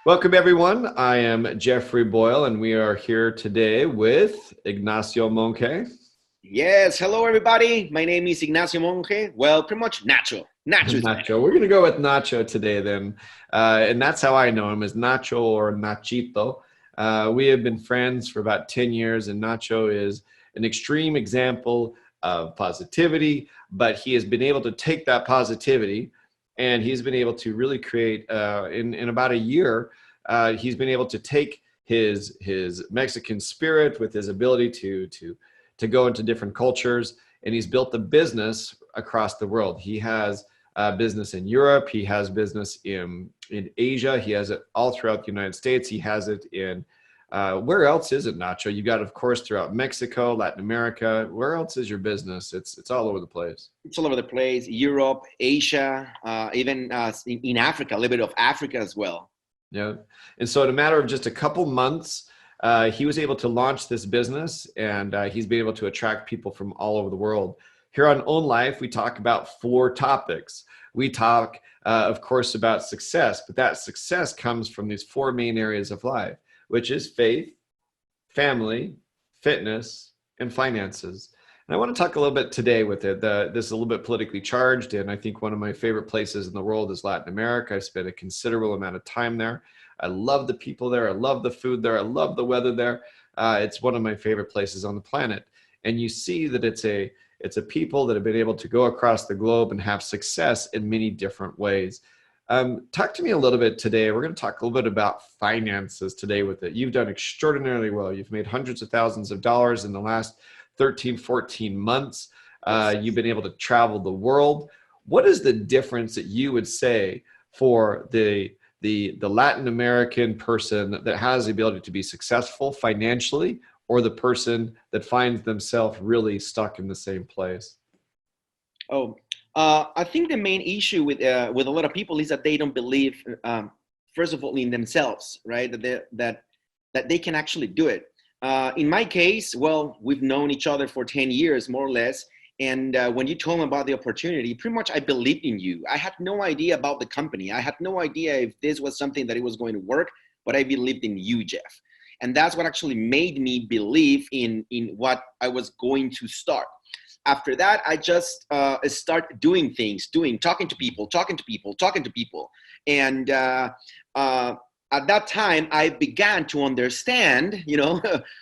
Welcome, everyone. I am Jeffery Boyle, and we are here today with Ignacio Monge. Yes, hello everybody. My name is Ignacio Monge. Well, pretty much Nacho. Nacho is better. Nacho. We're going to go with Nacho today, then. And that's how I know him, as Nacho or Nachito. We have been friends for about 10 years, and Nacho is an extreme example of positivity, but he has been able to take that positivity and he's been able to really create, in about a year, he's been able to take his Mexican spirit with his ability to go into different cultures, and he's built a business across the world. He has business in Europe. He has business in Asia. He has it all throughout the United States. He has it in where else is it, Nacho? You got, of course, throughout Mexico, Latin America. Where else is your business? It's all over the place. It's all over the place. Europe, Asia, even in Africa, a little bit of Africa as well. Yeah. And so in a matter of just a couple months, he was able to launch this business, and he's been able to attract people from all over the world. Here on Own Life, we talk about 4 topics. We talk, of course, about success, but that success comes from these 4 main areas of life, which is faith, family, fitness, and finances. And I want to talk a little bit today with it. This is a little bit politically charged, and I think one of my favorite places in the world is Latin America. I've spent a considerable amount of time there. I love the people there. I love the food there. I love the weather there. It's one of my favorite places on the planet. And you see that it's a people that have been able to go across the globe and have success in many different ways. Talk to me a little bit today. We're going to talk a little bit about finances today with it. You've done extraordinarily well. You've made hundreds of thousands of dollars in the last 13, 14 months. You've been able to travel the world. What is the difference that you would say for the Latin American person that has the ability to be successful financially, or the person that finds themselves really stuck in the same place? Oh, I think the main issue with a lot of people is that they don't believe, first of all, in themselves, right? That they can actually do it. In my case, well, we've known each other for 10 years, more or less. And when you told me about the opportunity, pretty much I believed in you. I had no idea about the company. I had no idea if this was something that it was going to work, but I believed in you, Jeff. And that's what actually made me believe in what I was going to start. After that, I just start doing things, talking to people. And at that time, I began to understand,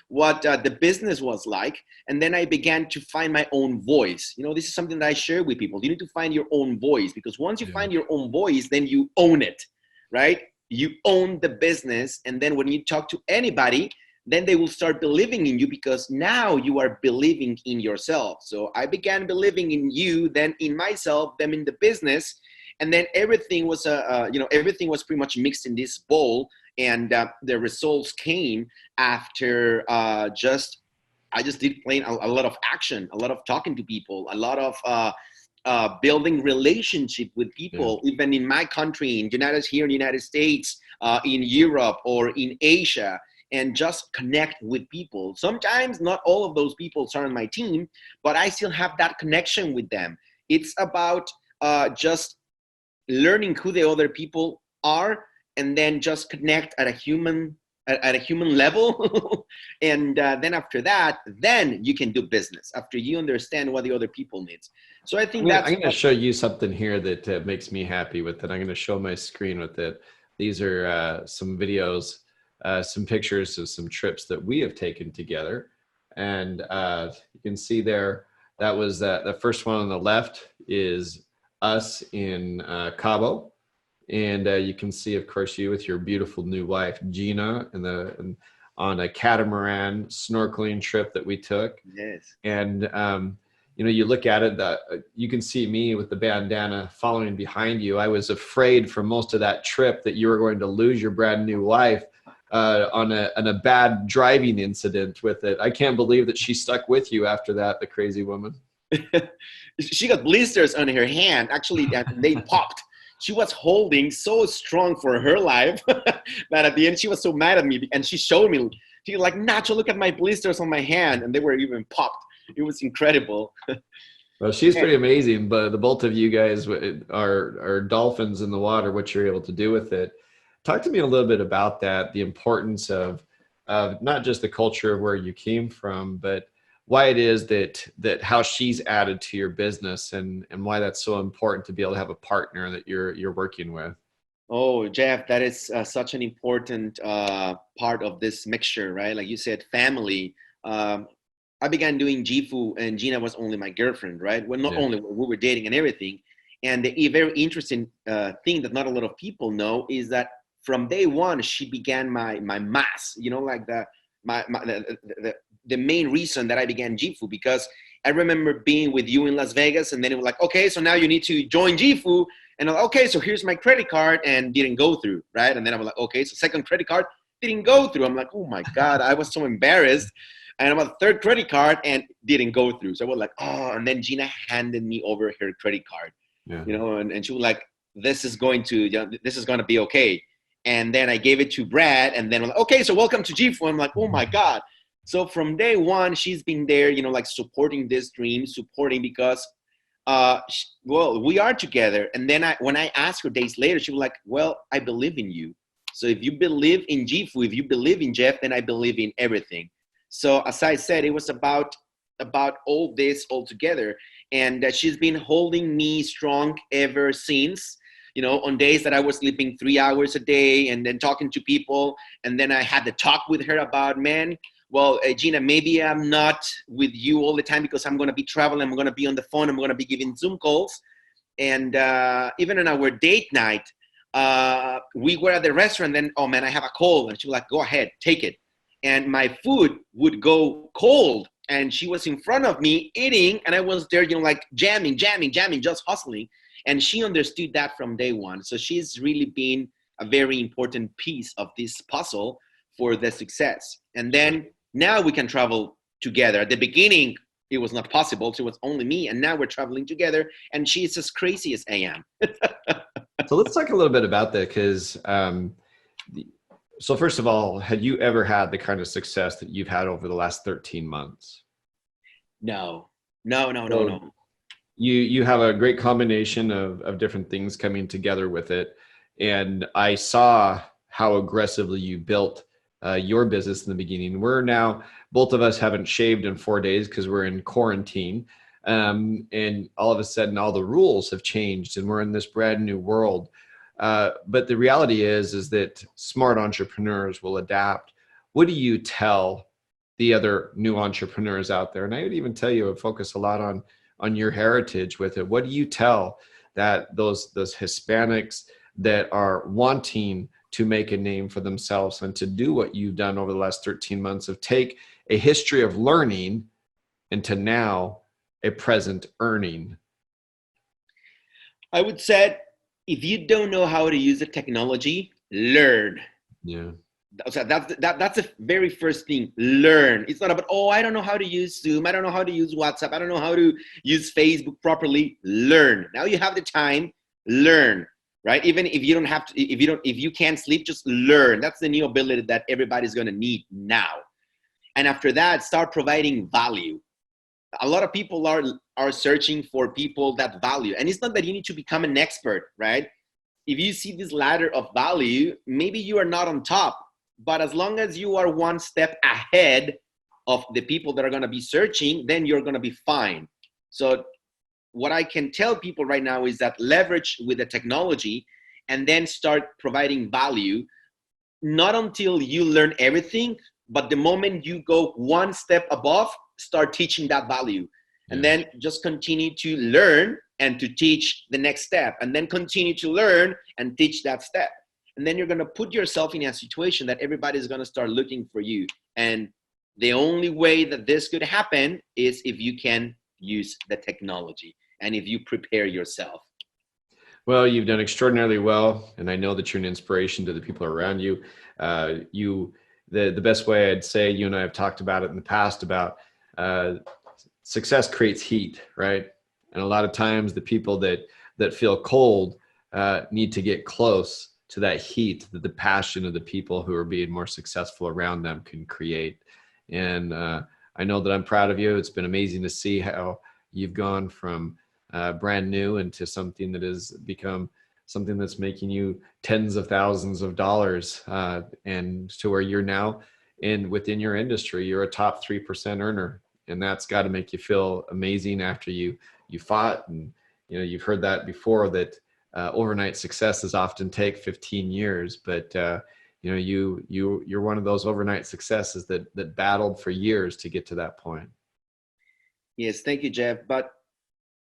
what the business was like. And then I began to find my own voice. This is something that I share with people. You need to find your own voice, because once you find your own voice, then you own it, right? You own the business. And then when you talk to anybody, then they will start believing in you, because now you are believing in yourself. So I began believing in you, then in myself, then in the business. And then everything was, everything was pretty much mixed in this bowl. And the results came after I just did plain a lot of action, a lot of talking to people, a lot of building relationship with people, even in my country, here in the United States, in Europe or in Asia, and just connect with people. Sometimes not all of those people are on my team, but I still have that connection with them. It's about just learning who the other people are, and then just connect at a human level. And then after that, then you can do business after you understand what the other people needs. So I think I'm going to show you something here that makes me happy with it. I'm going to show my screen with it. These are some videos, some pictures of some trips that we have taken together. And you can see there, that was the first one on the left is us in Cabo. And you can see, of course, you with your beautiful new wife, Gina, and on a catamaran snorkeling trip that we took. Yes. And, you look at it, you can see me with the bandana following behind you. I was afraid for most of that trip that you were going to lose your brand new wife on a bad driving incident with it. I can't believe that she stuck with you after that, the crazy woman. She got blisters on her hand. Actually, they popped. She was holding so strong for her life that at the end she was so mad at me, and she showed me. She was like, "Nacho, look at my blisters on my hand," and they were even popped. It was incredible. Well, she's pretty amazing, but the both of you guys are dolphins in the water, what you're able to do with it. Talk to me a little bit about that, the importance of not just the culture of where you came from, but why it is that how she's added to your business, and why that's so important to be able to have a partner that you're working with. Oh, Jeff, that is such an important part of this mixture, right? Like you said, family. I began doing Jifu, and Gina was only my girlfriend, right? Well, not Yeah. only we were dating and everything. And the very interesting thing that not a lot of people know is that from day one, she began my mass. You know, like the main reason that I began Jifu, because I remember being with you in Las Vegas, and then it was like, okay, so now you need to join Jifu, and I'm like, okay, so here's my credit card, and didn't go through, right? And then I was like, okay, so second credit card didn't go through. I'm like, oh my God, I was so embarrassed. And I'm a third credit card and didn't go through. So I was like, oh, and then Gina handed me over her credit card, Yeah. and she was like, this is going to be okay. And then I gave it to Brad, and then I'm like, okay, so welcome to G4. I'm like, oh my God. So from day one, she's been there, like supporting this dream, supporting because, well, we are together. And then when I asked her days later, she was like, well, I believe in you. So if you believe in Jifu, if you believe in Jeff, then I believe in everything. So as I said, it was about all this all together. And she's been holding me strong ever since, on days that I was sleeping 3 hours a day and then talking to people. And then I had to talk with her about, man, well, Gina, maybe I'm not with you all the time because I'm going to be traveling. I'm going to be on the phone. I'm going to be giving Zoom calls. And even on our date night, we were at the restaurant. Then, oh man, I have a cold. And she was like, go ahead, take it. And my food would go cold. And she was in front of me eating. And I was there, like jamming, just hustling. And she understood that from day one. So she's really been a very important piece of this puzzle for the success. And then now we can travel together. At the beginning, it was not possible. So it was only me. And now we're traveling together. And she's as crazy as I am. So let's talk a little bit about that, because so first of all, had you ever had the kind of success that you've had over the last 13 months? No. You have a great combination of different things coming together with it. And I saw how aggressively you built your business in the beginning. We're now, both of us haven't shaved in 4 days because we're in quarantine. And all of a sudden, all the rules have changed and we're in this brand new world. But the reality is that smart entrepreneurs will adapt. What do you tell the other new entrepreneurs out there? And I would even tell you, I focus a lot on your heritage with it. What do you tell that those Hispanics that are wanting to make a name for themselves and to do what you've done over the last 13 months of take a history of learning into now a present earning? I would say, if you don't know how to use the technology, learn. Yeah. So that's the very first thing. Learn. It's not about, oh, I don't know how to use Zoom. I don't know how to use WhatsApp. I don't know how to use Facebook properly. Learn. Now you have the time. Learn. Right? Even if you don't have to, if you can't sleep, just learn. That's the new ability that everybody's going to need now. And after that, start providing value. A lot of people are searching for people that value. And it's not that you need to become an expert, right? If you see this ladder of value, maybe you are not on top, but as long as you are one step ahead of the people that are going to be searching, then you're going to be fine. So what I can tell people right now is that leverage with the technology and then start providing value, not until you learn everything, but the moment you go one step above, start teaching that value. And then just continue to learn and to teach the next step, and then continue to learn and teach that step. And then you're going to put yourself in a situation that everybody's going to start looking for you. And the only way that this could happen is if you can use the technology and if you prepare yourself. Well, you've done extraordinarily well, and I know that you're an inspiration to the people around you. The best way I'd say, you and I have talked about it in the past about success creates heat, right? And a lot of times the people that feel cold need to get close to that heat that the passion of the people who are being more successful around them can create. And I know that I'm proud of you. It's been amazing to see how you've gone from brand new into something that has become something that's making you tens of thousands of dollars, and to where you're now within your industry, you're a top 3% earner. And that's got to make you feel amazing after you fought. And, you know, you've heard that before, that overnight successes often take 15 years, but you know, you're one of those overnight successes that battled for years to get to that point. Yes, thank you, Jeff. But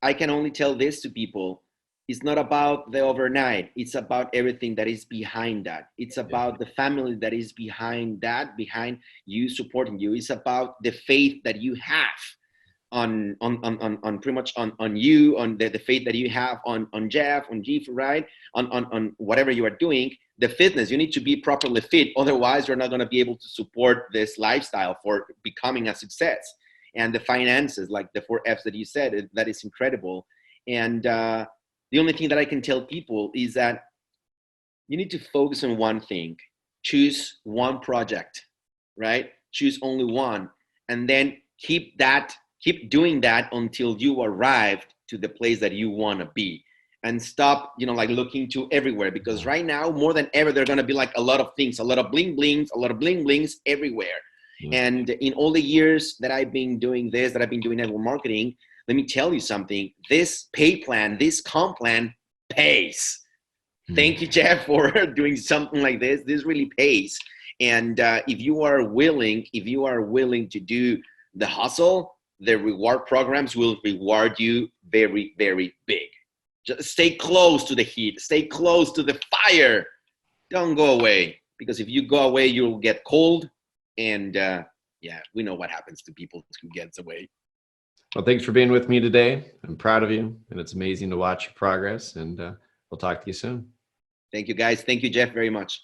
I can only tell this to people. It's not about the overnight. It's about everything that is behind that. It's about the family that is behind that, behind you supporting you. It's about the faith that you have on pretty much on you, on the faith that you have on Jeff, on Jeffery, right? On whatever you are doing. The fitness, you need to be properly fit. Otherwise, you're not going to be able to support this lifestyle for becoming a success. And the finances, like the 4 F's that you said, that is incredible. And the only thing that I can tell people is that you need to focus on one thing. Choose one project, right? Choose only one, and then keep doing that until you arrive to the place that you want to be. And stop, you know, like looking to everywhere, because right now, more than ever, there are going to be like a lot of things, a lot of bling blings everywhere. And in all the years that I've been doing this, that I've been doing network marketing, let me tell you something. This pay plan, this comp plan pays. Thank you, Jeff, for doing something like this. This really pays. And if you are willing to do the hustle, the reward programs will reward you very, very big. Just stay close to the heat. Stay close to the fire. Don't go away, because if you go away, you'll get cold. And yeah, we know what happens to people who gets away. Well, thanks for being with me today. I'm proud of you, and it's amazing to watch your progress, and we'll talk to you soon. Thank you, guys. Thank you, Jeff, very much.